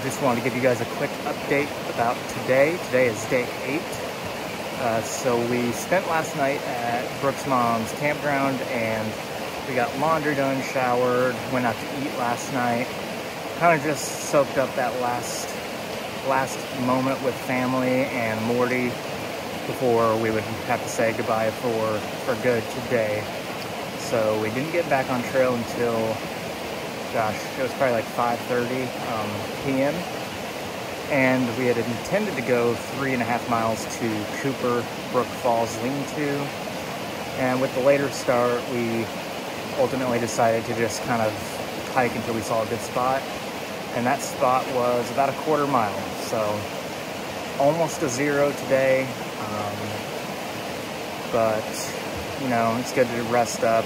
just wanted to give you guys a quick update about today. Today is day 8. So we spent last night at Brooke's mom's campground, and we got laundry done, showered, went out to eat last night. Kind of just soaked up that last moment with family and Morty before we would have to say goodbye for good today. So we didn't get back on trail until, gosh, it was probably like 5:30 p.m. And we had intended to go 3.5 miles to Cooper Brook Falls Lean-To. And with the later start, we ultimately decided to just kind of hike until we saw a good spot. And that spot was about 1/4 mile. So almost a 0 today. But, you know, it's good to rest up.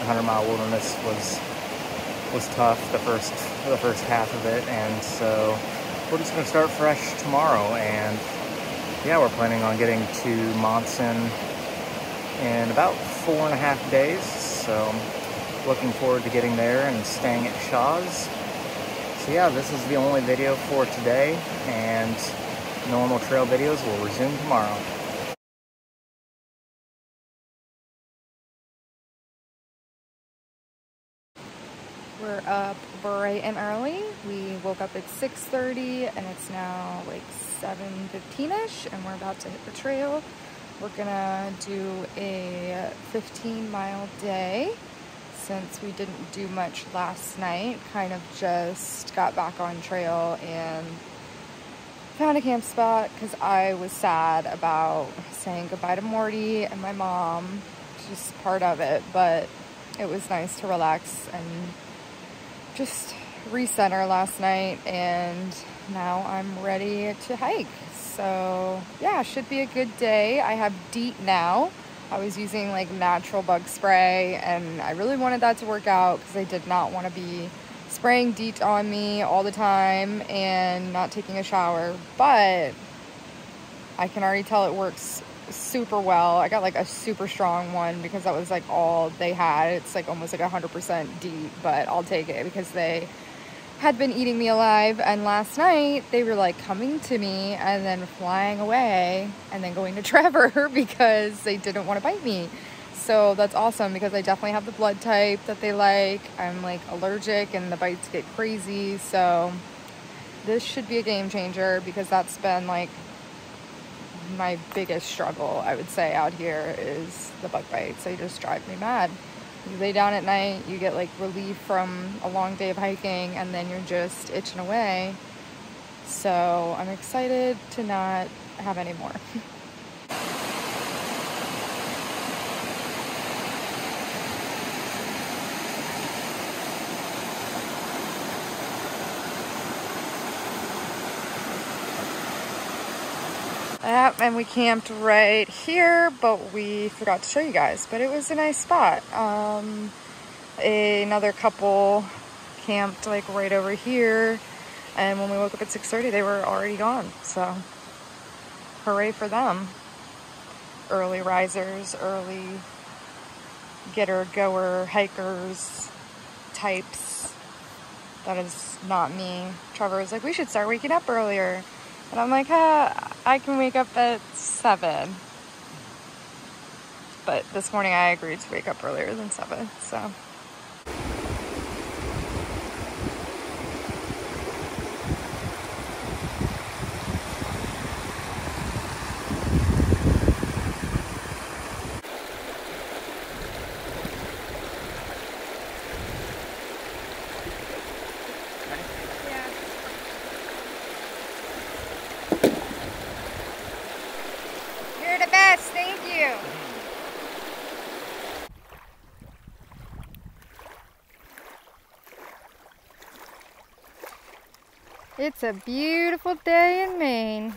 100-mile wilderness was tough the first half of it, and so we're just going to start fresh tomorrow. And yeah, we're planning on getting to Monson in about 4.5 days, so looking forward to getting there and staying at Shaw's. So yeah, this is the only video for today, and normal trail videos will resume tomorrow. We're up bright and early. We woke up at 6:30 and it's now like 7:15ish, and we're about to hit the trail. We're gonna do a 15-mile day since we didn't do much last night. Kind of just got back on trail and found a camp spot because I was sad about saying goodbye to Morty and my mom. It's just part of it, but it was nice to relax and just recenter last night, and now I'm ready to hike. So yeah, should be a good day. I have DEET now. I was using like natural bug spray, and I really wanted that to work out because I did not want to be spraying DEET on me all the time and not taking a shower, but I can already tell it works super well. I got like a super strong one because that was like all they had. It's like almost like 100% DEET, but I'll take it because they had been eating me alive. And last night they were like coming to me and then flying away and then going to Trevor because they didn't want to bite me. So that's awesome because I definitely have the blood type that they like. I'm like allergic and the bites get crazy. So this should be a game changer because that's been like my biggest struggle, I would say, out here is the bug bites. They just drive me mad. You lay down at night, you get like relief from a long day of hiking, and then you're just itching away. So I'm excited to not have any more. And we camped right here, but we forgot to show you guys, but it was a nice spot. Another couple camped like right over here, and when we woke up at 6:30 they were already gone, so hooray for them. Early risers, early getter goer hikers types. That is not me. Trevor was like, we should start waking up earlier. And I'm like, I can wake up at 7. But this morning I agreed to wake up earlier than 7, so. It's a beautiful day in Maine.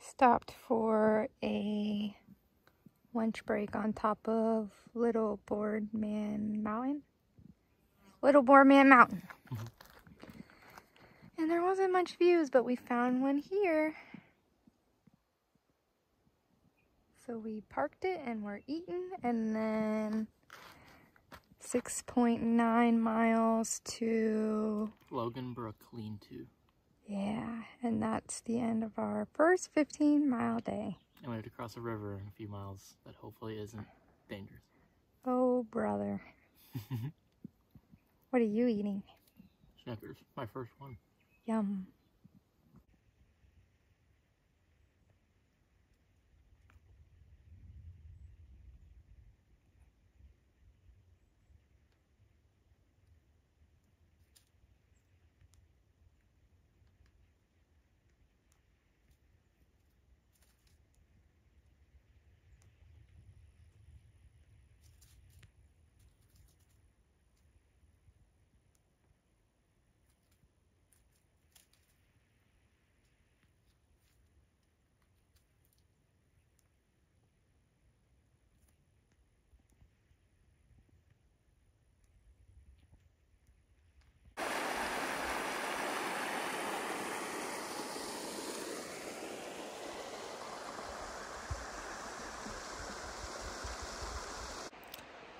Stopped for a lunch break on top of Little Boardman Mountain. Little Boardman Mountain. And there wasn't much views, but we found one here. So we parked it and we're eating, and then 6.9 miles to Logan Brook Lean-To. Yeah, and that's the end of our first 15-mile day. And we have to cross a river in a few miles that hopefully isn't dangerous. Oh, brother. What are you eating? Snickers, my first one. Yum.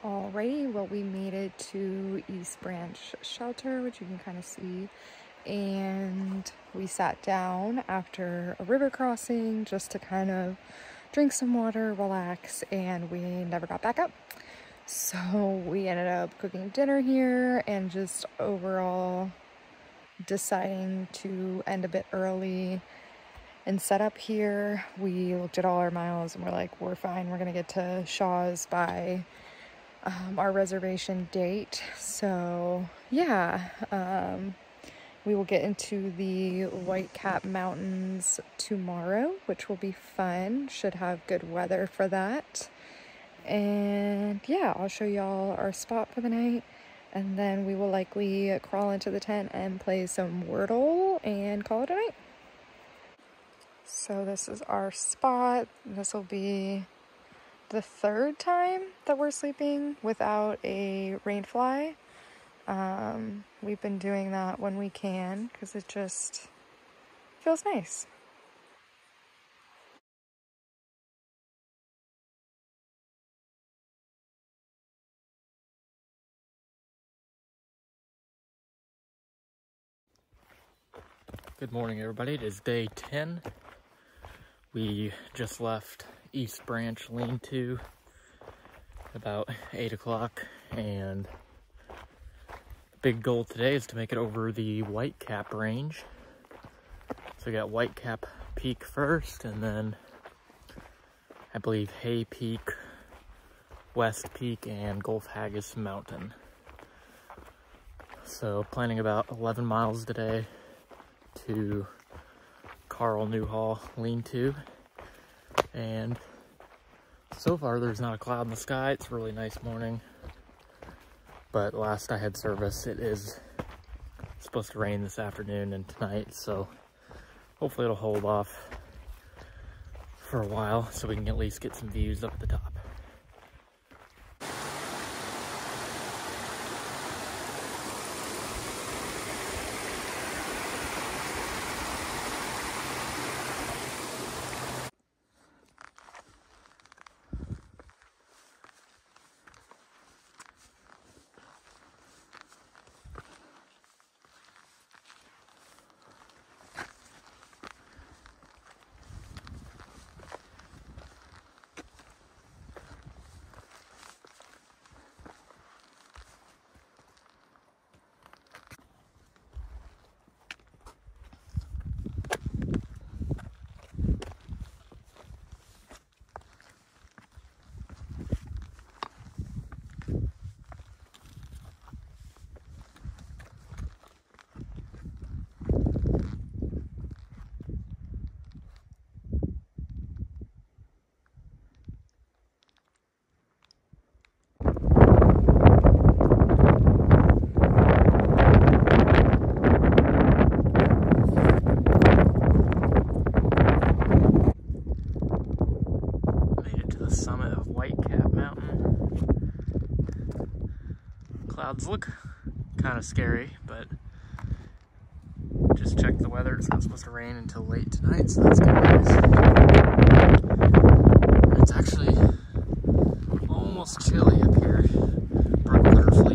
Alrighty, well, we made it to East Branch Shelter, which you can kind of see, and we sat down after a river crossing just to kind of drink some water, relax, and we never got back up. So we ended up cooking dinner here and just overall deciding to end a bit early and set up here. We looked at all our miles and we're like, we're fine, we're gonna get to Shaw's by our reservation date. So yeah, we will get into the Whitecap Mountains tomorrow, which will be fun. Should have good weather for that. And yeah, I'll show y'all our spot for the night, and then we will likely crawl into the tent and play some Wordle and call it a night. So this is our spot. This will be the third time that we're sleeping without a rain fly. We've been doing that when we can because it just feels nice. Good morning, everybody. It is day 10. We just left East Branch Lean-To about 8 o'clock, and the big goal today is to make it over the Whitecap Range. So we got Whitecap Peak first, and then I believe Hay Peak, West Peak, and Gulf Haggis Mountain. So planning about 11 miles today to Carl Newhall Lean-To, and so far there's not a cloud in the sky. It's a really nice morning, but last I had service it is supposed to rain this afternoon and tonight, so hopefully it'll hold off for a while so we can at least get some views up at the top. Clouds look kind of scary, but just checked the weather. It's not supposed to rain until late tonight, so that's good news. It's actually almost chilly up here. Brook Butterfly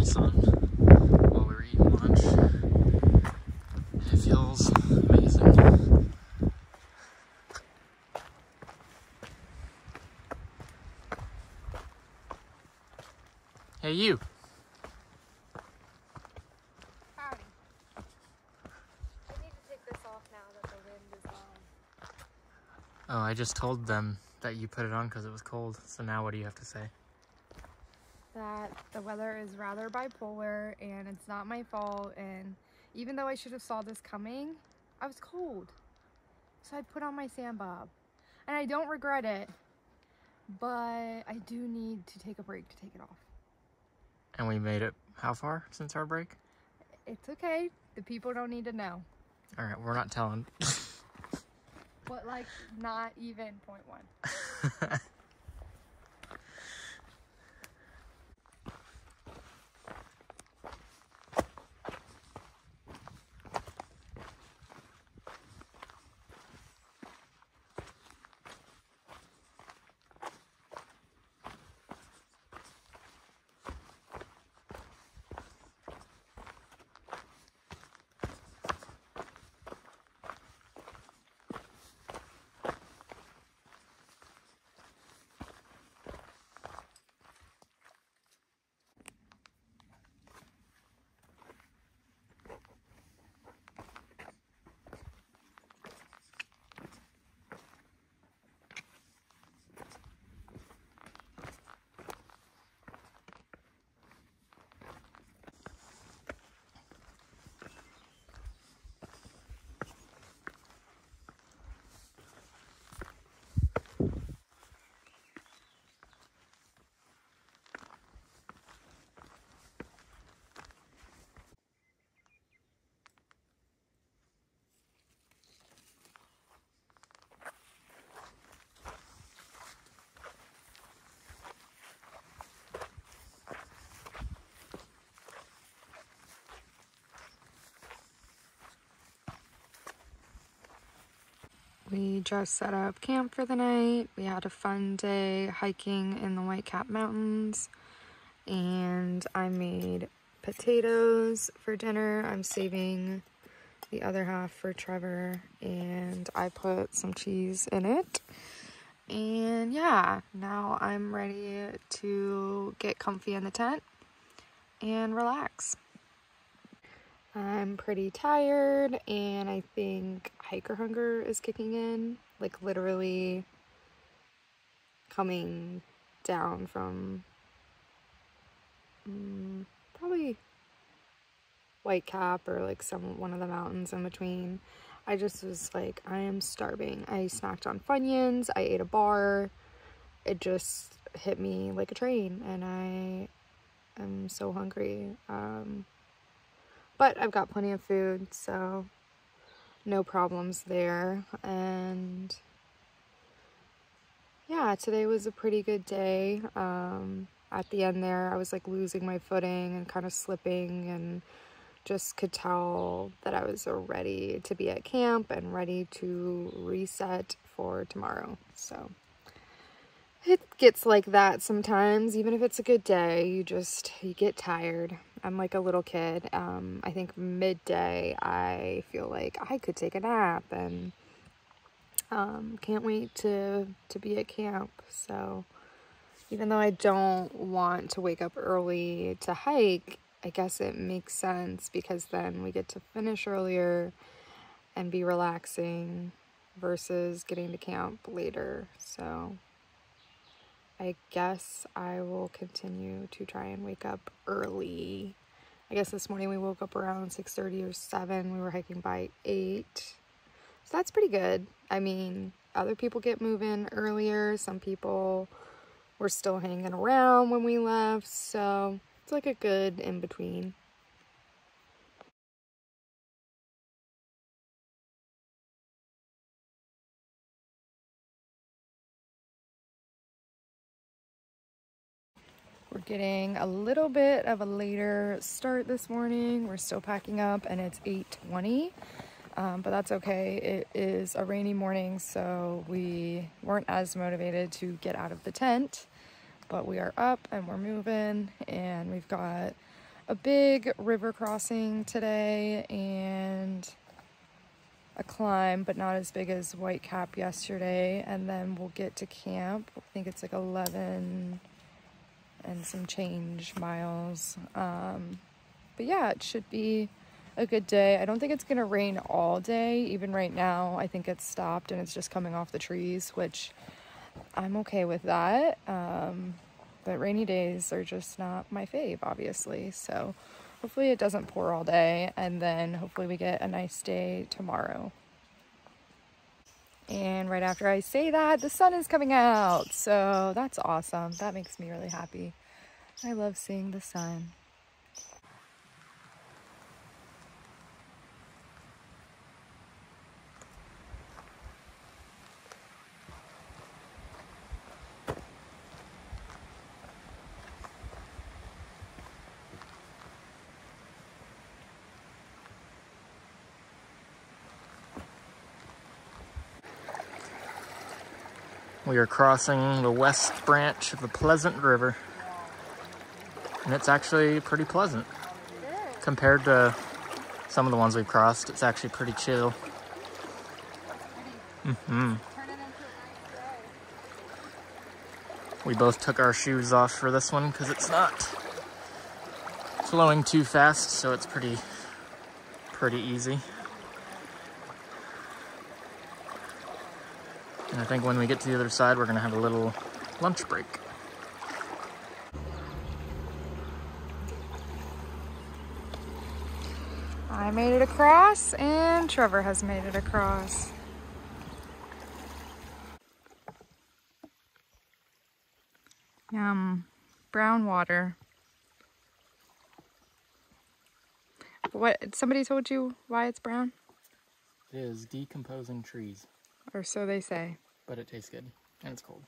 Hey, you. Howdy. I need to take this off now that the wind is on. Oh, I just told them that you put it on because it was cold. So now what do you have to say? That the weather is rather bipolar and it's not my fault, and even though I should have saw this coming, I was cold. So I put on my sand bob. And I don't regret it, but I do need to take a break to take it off. And we made it how far since our break? It's okay. The people don't need to know. All right, we're not telling. But like, not even 0.1. We just set up camp for the night. We had a fun day hiking in the Whitecap Mountains, and I made potatoes for dinner. I'm saving the other half for Trevor, and I put some cheese in it. And yeah, now I'm ready to get comfy in the tent and relax. I'm pretty tired, and I think hiker hunger is kicking in, like literally coming down from probably Whitecap or like one of the mountains in between. I just was like, I am starving. I snacked on Funyuns, I ate a bar. It just hit me like a train, and I am so hungry. But I've got plenty of food, so no problems there. And yeah, today was a pretty good day. At the end there, I was like losing my footing and kind of slipping, and just could tell that I was ready to be at camp and ready to reset for tomorrow. So it gets like that sometimes. Even if it's a good day, you get tired. I'm like a little kid. I think midday I feel like I could take a nap, and can't wait to be at camp. So even though I don't want to wake up early to hike, I guess it makes sense because then we get to finish earlier and be relaxing versus getting to camp later. So I guess I will continue to try and wake up early. I guess this morning we woke up around 6:30 or 7. We were hiking by 8. So that's pretty good. I mean, other people get moving earlier. Some people were still hanging around when we left. So it's like a good in-between. We're getting a little bit of a later start this morning. We're still packing up, and it's 8:20, but that's okay. It is a rainy morning, so we weren't as motivated to get out of the tent, but we are up and we're moving, and we've got a big river crossing today and a climb, but not as big as Whitecap yesterday, and then we'll get to camp. I think it's like 11 and some change miles. But yeah, it should be a good day. I don't think it's gonna rain all day. Even right now, I think it's stopped and it's just coming off the trees, which I'm okay with that. But rainy days are just not my fave, obviously. So hopefully it doesn't pour all day, and then hopefully we get a nice day tomorrow. And right after I say that, the sun is coming out. So that's awesome. That makes me really happy. I love seeing the sun. We are crossing the west branch of the Pleasant River. And it's actually pretty pleasant. Compared to some of the ones we've crossed, it's actually pretty chill. We both took our shoes off for this one because it's not flowing too fast, so it's pretty easy. And I think when we get to the other side, we're gonna have a little lunch break. I made it across, and Trevor has made it across. Yum. Brown water. What? Somebody told you why it's brown? It is decomposing trees. Or so they say. But it tastes good, and it's cold.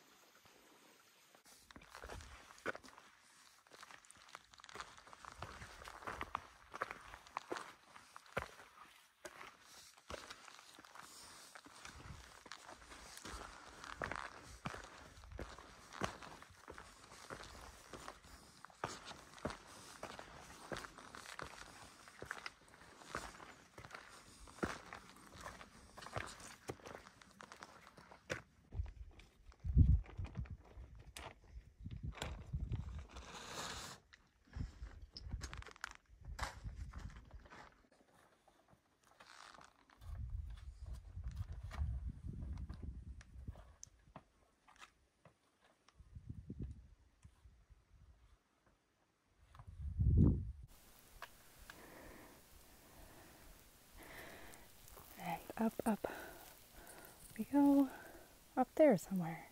Up. We go up there somewhere.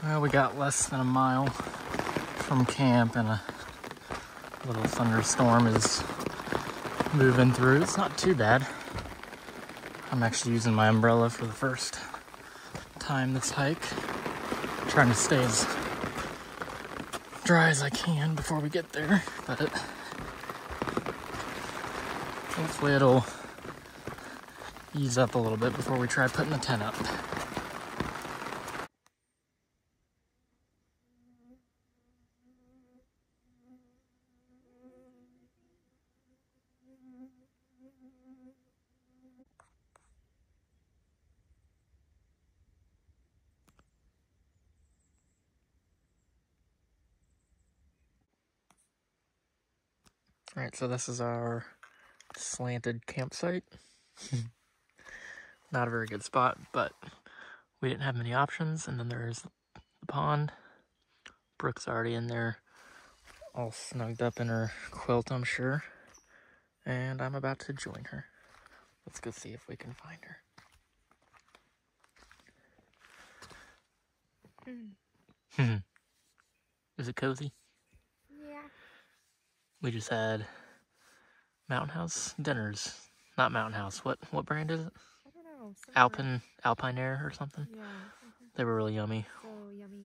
Well, we got less than a mile from camp, and a little thunderstorm is moving through. It's not too bad. I'm actually using my umbrella for the first time this hike. Trying to stay as dry as I can before we get there, but hopefully it'll ease up a little bit before we try putting the tent up. All right, so this is our slanted campsite. Not a very good spot, but we didn't have many options. And then there's the pond. Brooke's already in there, all snugged up in her quilt, I'm sure. And I'm about to join her. Let's go see if we can find her. Is it cozy? Yeah. We just had Mountain House dinners. Not Mountain House. What brand is it? I don't know. know. So Alpine Air or something. Yeah. They were really yummy. So yummy.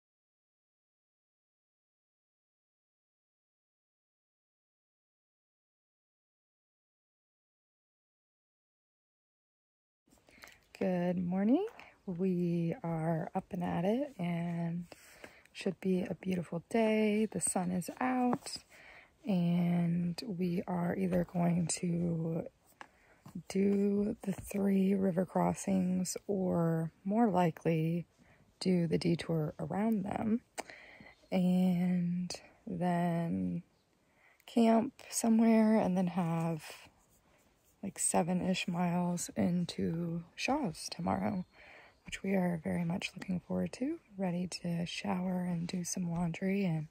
Good morning. We are up and at it, and should be a beautiful day. The sun is out, and we are either going to do the 3 river crossings or more likely do the detour around them, and then camp somewhere, and then have like 7-ish miles into Shaw's tomorrow, which we are very much looking forward to. Ready to shower and do some laundry and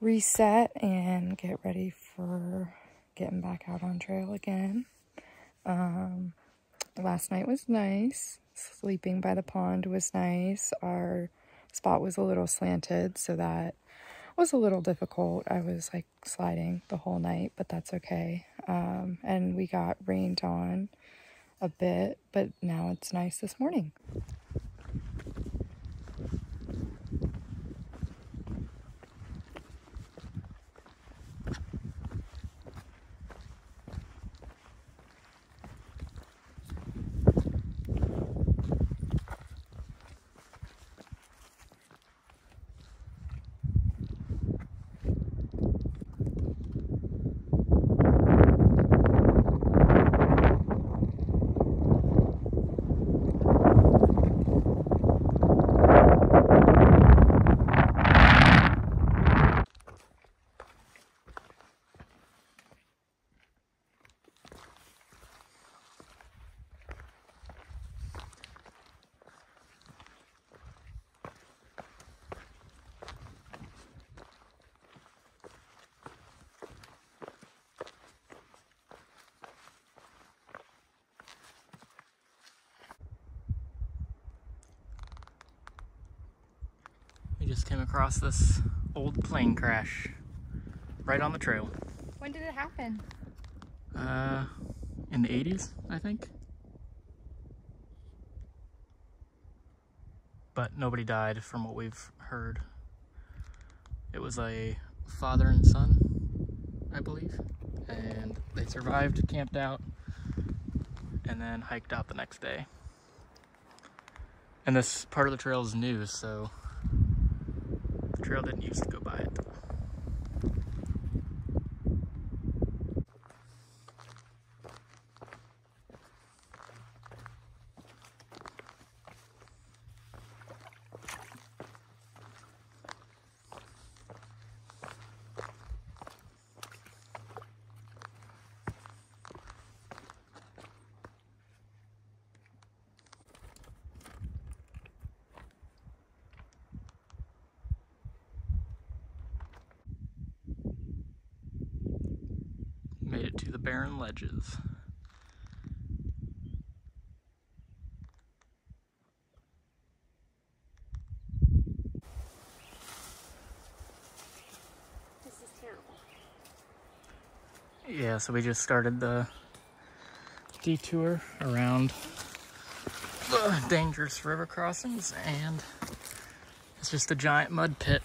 reset and get ready for getting back out on trail again. Last night was nice. Sleeping by the pond was nice. Our spot was a little slanted, so that was a little difficult. I was like sliding the whole night, but that's okay. And we got rained on a bit, but now it's nice this morning. We just came across this old plane crash right on the trail. When did it happen? In the 80s, I think. But nobody died from what we've heard. It was a father and son, I believe, and they survived, camped out, and then hiked out the next day. And this part of the trail is new, so the trail didn't used to go by it. Made it to the barren ledges. This is terrible. Yeah, so we just started the detour around the dangerous river crossings, and it's just a giant mud pit.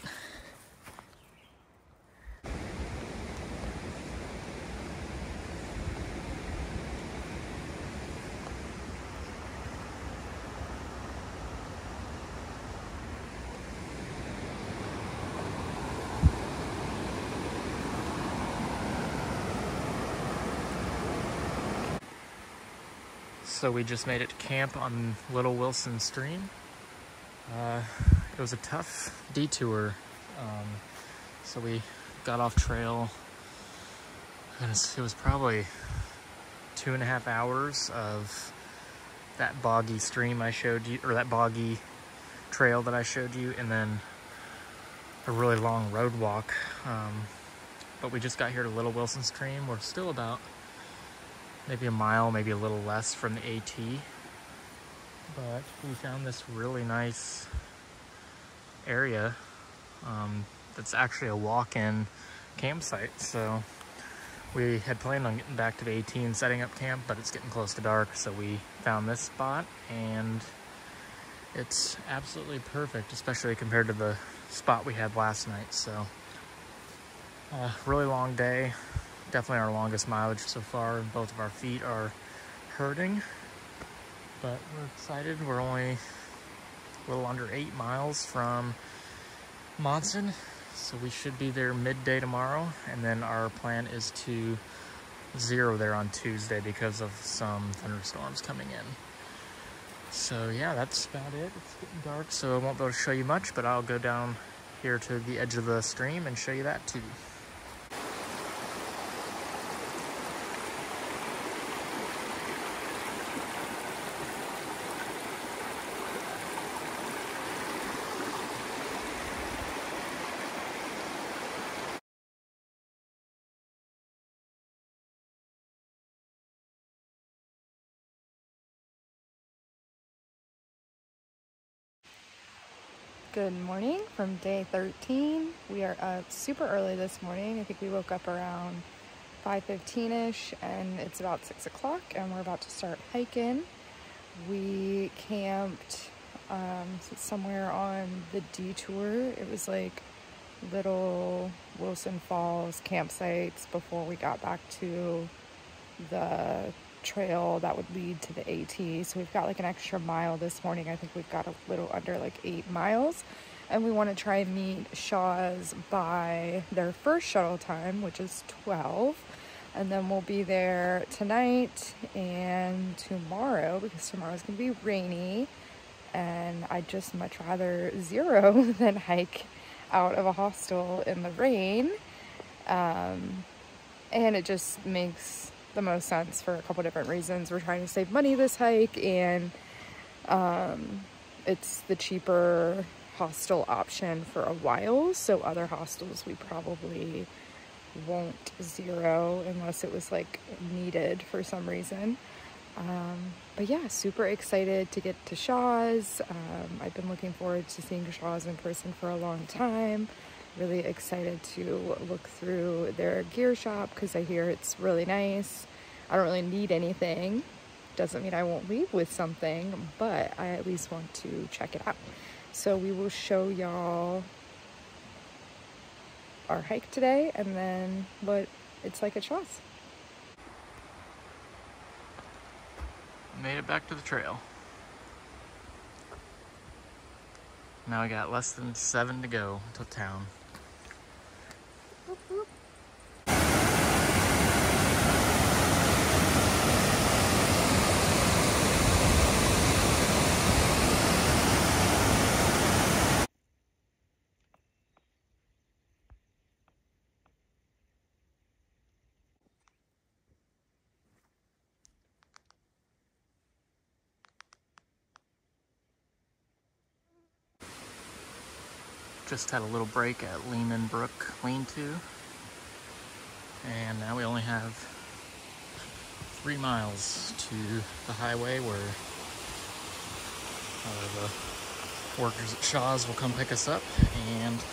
So we just made it to camp on Little Wilson Stream. It was a tough detour. So we got off trail, and it was probably 2.5 hours of that boggy stream I showed you, or that boggy trail that I showed you, and then a really long road walk. But we just got here to Little Wilson Stream. We're still about maybe a mile, maybe a little less from the AT. But we found this really nice area that's actually a walk-in campsite. So We had planned on getting back to the AT and setting up camp, but it's getting close to dark, so we found this spot, and it's absolutely perfect, especially compared to the spot we had last night. So, really long day, definitely our longest mileage so far, and both of our feet are hurting, but we're excited. We're only a little under 8 miles from Monson, so we should be there midday tomorrow, and then our plan is to zero there on Tuesday because of some thunderstorms coming in. So yeah, that's about it. It's getting dark, so I won't be able to show you much, but I'll go down here to the edge of the stream and show you that too. Good morning from day 13. We are up super early this morning. I think we woke up around 5:15ish, and it's about 6 o'clock, and we're about to start hiking. We camped somewhere on the detour. It was like little Wilson Falls campsites before we got back to the trail that would lead to the AT. So we've got like an extra mile this morning. I think we've got a little under like 8 miles, and we want to try and meet Shaw's by their first shuttle time, which is 12, and then we'll be there tonight and tomorrow, because tomorrow's gonna be rainy, and I'd just much rather zero than hike out of a hostel in the rain. And it just makes the most sense for a couple different reasons. We're trying to save money this hike, and it's the cheaper hostel option for a while, so other hostels we probably won't zero unless it was like needed for some reason. But yeah, super excited to get to Shaw's. I've been looking forward to seeing Shaw's in person for a long time. Really excited to look through their gear shop because I hear it's really nice. I don't really need anything. Doesn't mean I won't leave with something, but I at least want to check it out. So we will show y'all our hike today and then what it's like at Shaw's. Made it back to the trail. Now we got less than 7 to go to town. Whoop, whoop. Just had a little break at Lehman Brook Lean-To, and now we only have 3 miles to the highway where the workers at Shaw's will come pick us up and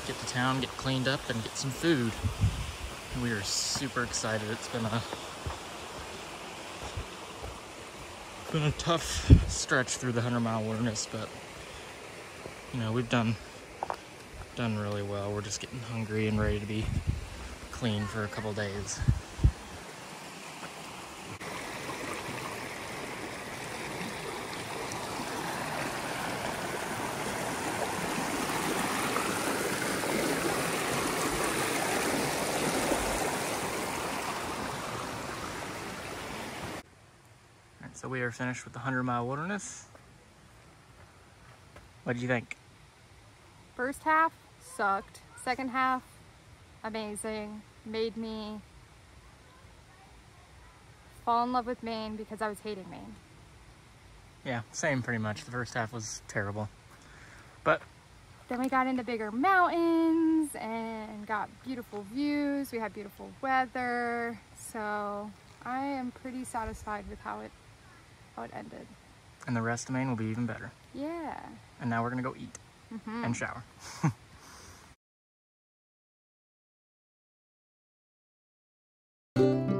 get to town, get cleaned up, and get some food. And we are super excited. It's been a tough stretch through the 100-mile wilderness, but you know, we've done really well. We're just getting hungry and ready to be clean for a couple days. Alright, so we are finished with the 100-mile wilderness. What did you think? First half sucked. Second half, amazing. Made me fall in love with Maine because I was hating Maine. Yeah, same pretty much. The first half was terrible. But then we got into bigger mountains and got beautiful views. We had beautiful weather. So I am pretty satisfied with how it ended. And the rest of Maine will be even better. Yeah. And now we're gonna go eat and shower. you.